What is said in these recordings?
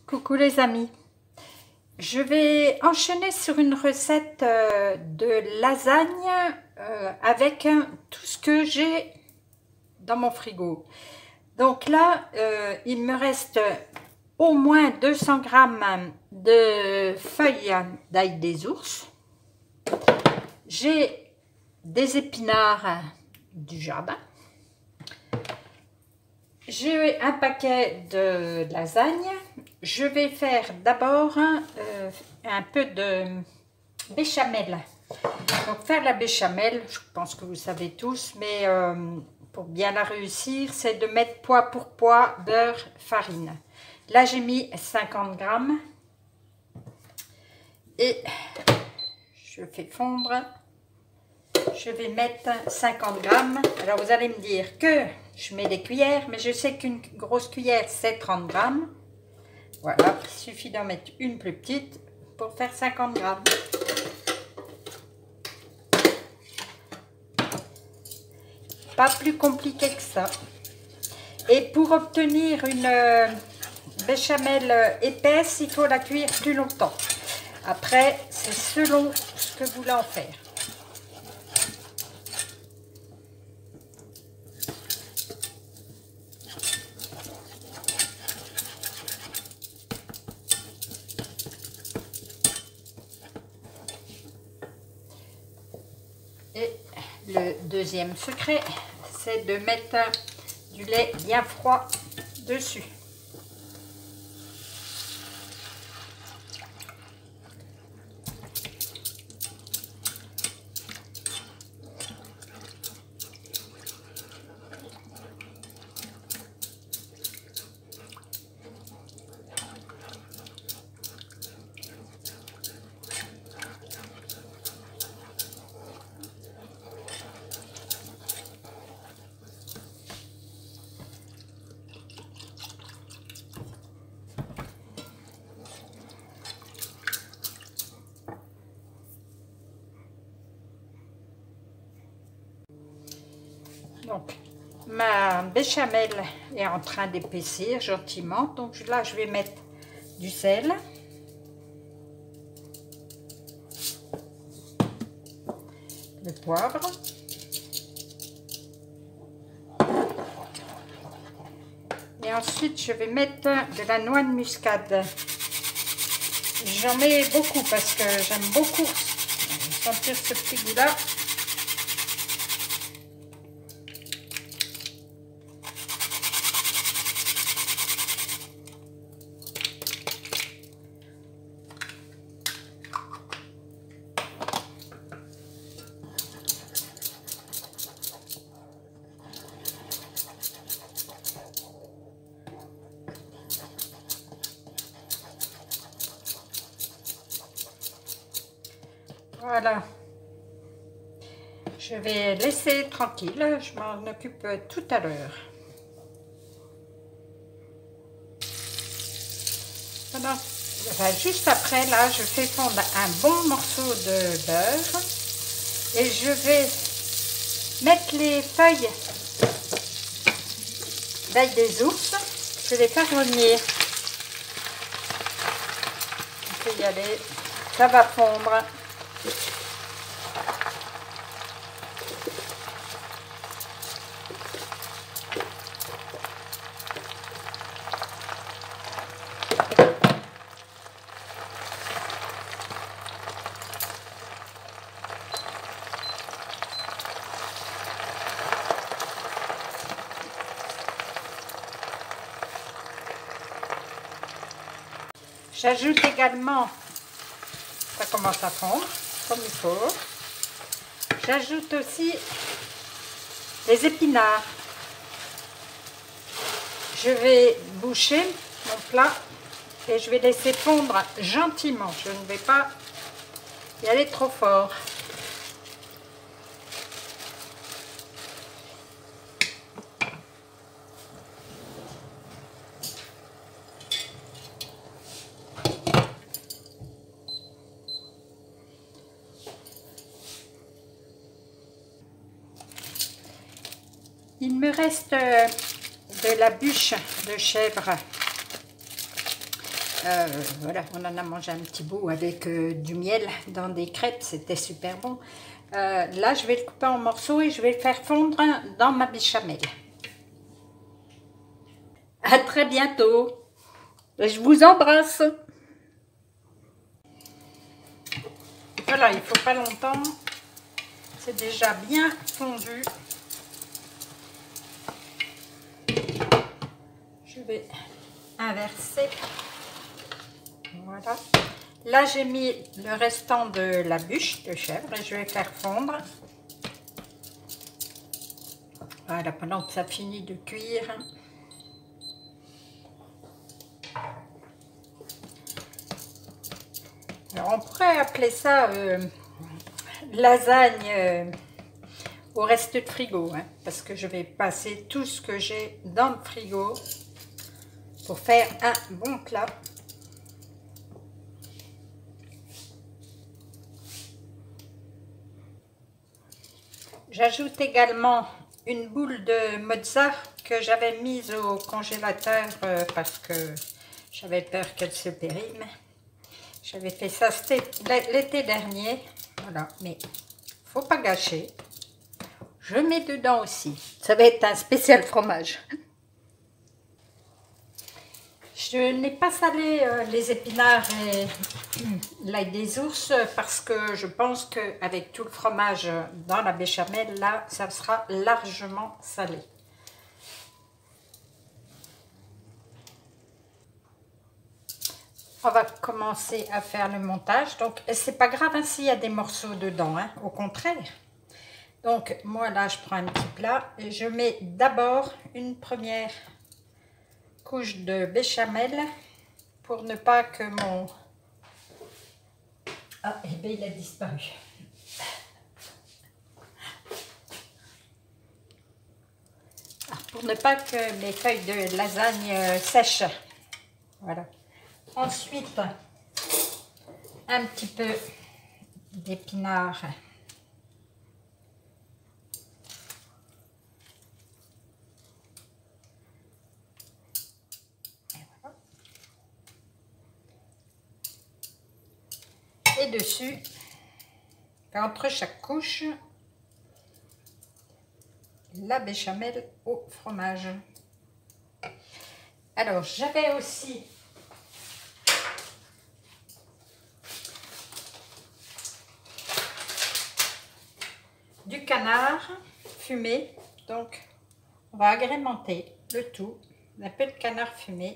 Coucou les amis, je vais enchaîner sur une recette de lasagne avec tout ce que j'ai dans mon frigo. Donc là, il me reste au moins 200 g de feuilles d'ail des ours. J'ai des épinards du jardin. J'ai un paquet de lasagne. Je vais faire d'abord un peu de béchamel. Donc faire la béchamel, je pense que vous savez tous, mais pour bien la réussir, c'est de mettre pois pour pois, beurre, farine. Là, j'ai mis 50 g et je fais fondre. Je vais mettre 50 g. Alors, vous allez me dire que je mets des cuillères, mais je sais qu'une grosse cuillère, c'est 30 g. Voilà, il suffit d'en mettre une plus petite pour faire 50 g. Pas plus compliqué que ça. Et pour obtenir une béchamel épaisse, il faut la cuire plus longtemps. Après, c'est selon ce que vous voulez en faire. Et le deuxième secret, c'est de mettre du lait bien froid dessus. Donc, ma béchamel est en train d'épaissir gentiment. Donc là, je vais mettre du sel, le poivre, et ensuite je vais mettre de la noix de muscade. J'en mets beaucoup parce que j'aime beaucoup sentir ce petit goût-là. Voilà, je vais laisser tranquille, je m'en occupe tout à l'heure. Voilà. Enfin, juste après, là, je fais fondre un bon morceau de beurre et je vais mettre les feuilles d'ail des ours, je vais les faire revenir. On peut y aller, ça va fondre. J'ajoute également, ça commence à fondre comme il faut, j'ajoute aussi les épinards. Je vais boucher mon plat et je vais laisser fondre gentiment, je ne vais pas y aller trop fort. Il me reste de la bûche de chèvre Voilà, on en a mangé un petit bout avec du miel dans des crêpes, c'était super bon. Là, je vais le couper en morceaux et je vais le faire fondre dans ma béchamel. À très bientôt. Je vous embrasse. Voilà, il ne faut pas longtemps. C'est déjà bien fondu. Je vais inverser. Voilà. Là, j'ai mis le restant de la bûche de chèvre et je vais faire fondre. Voilà, pendant que ça finit de cuire. Alors, on pourrait appeler ça lasagne au reste de frigo, hein, parce que je vais passer tout ce que j'ai dans le frigo pour faire un bon plat. J'ajoute également une boule de mozza que j'avais mise au congélateur parce que j'avais peur qu'elle se périme. J'avais fait ça l'été dernier, voilà, mais faut pas gâcher. Je mets dedans aussi. Ça va être un spécial fromage. Je n'ai pas salé les épinards et l'ail des ours parce que je pense qu'avec tout le fromage dans la béchamel, là, ça sera largement salé. On va commencer à faire le montage. Donc, c'est pas grave hein, s'il y a des morceaux dedans, hein, au contraire. Donc, moi là, je prends un petit plat et je mets d'abord une première couche de béchamel pour ne pas que mon... Ah, et bien il a disparu. Pour ne pas que mes feuilles de lasagne sèchent. Voilà. Ensuite, un petit peu d'épinards. Et dessus, entre chaque couche, la béchamel au fromage. Alors, j'avais aussi du canard fumé, donc on va agrémenter le tout d'un peu de canard fumé.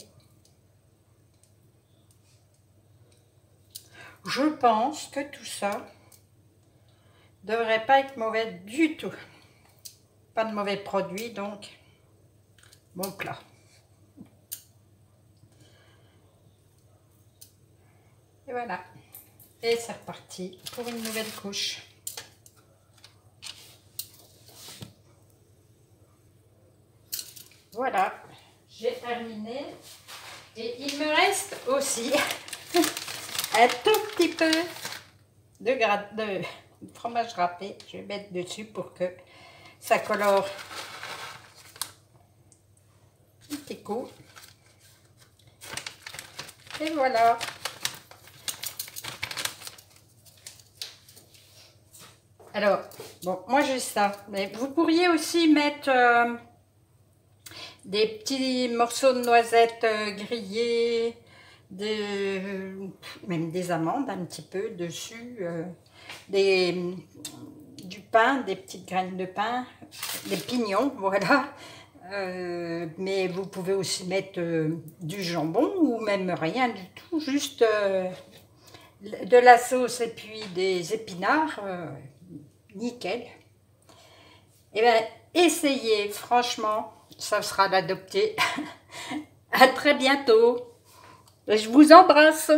Je pense que tout ça devrait pas être mauvais du tout. Pas de mauvais produits, donc bon plat. Et voilà. Et c'est reparti pour une nouvelle couche. Voilà, j'ai terminé. Et il me reste aussi un tout petit peu de fromage râpé. Je vais mettre dessus pour que ça colore un petit coup. Et voilà. Alors, bon, moi j'ai ça. Mais vous pourriez aussi mettre des petits morceaux de noisettes grillées, même des amandes un petit peu dessus, du pain, des petites graines de pain, des pignons, voilà. Mais vous pouvez aussi mettre du jambon ou même rien du tout, juste de la sauce et puis des épinards, nickel. Et bien, essayez, franchement, ça sera d'adopter. À très bientôt. Je vous embrasse.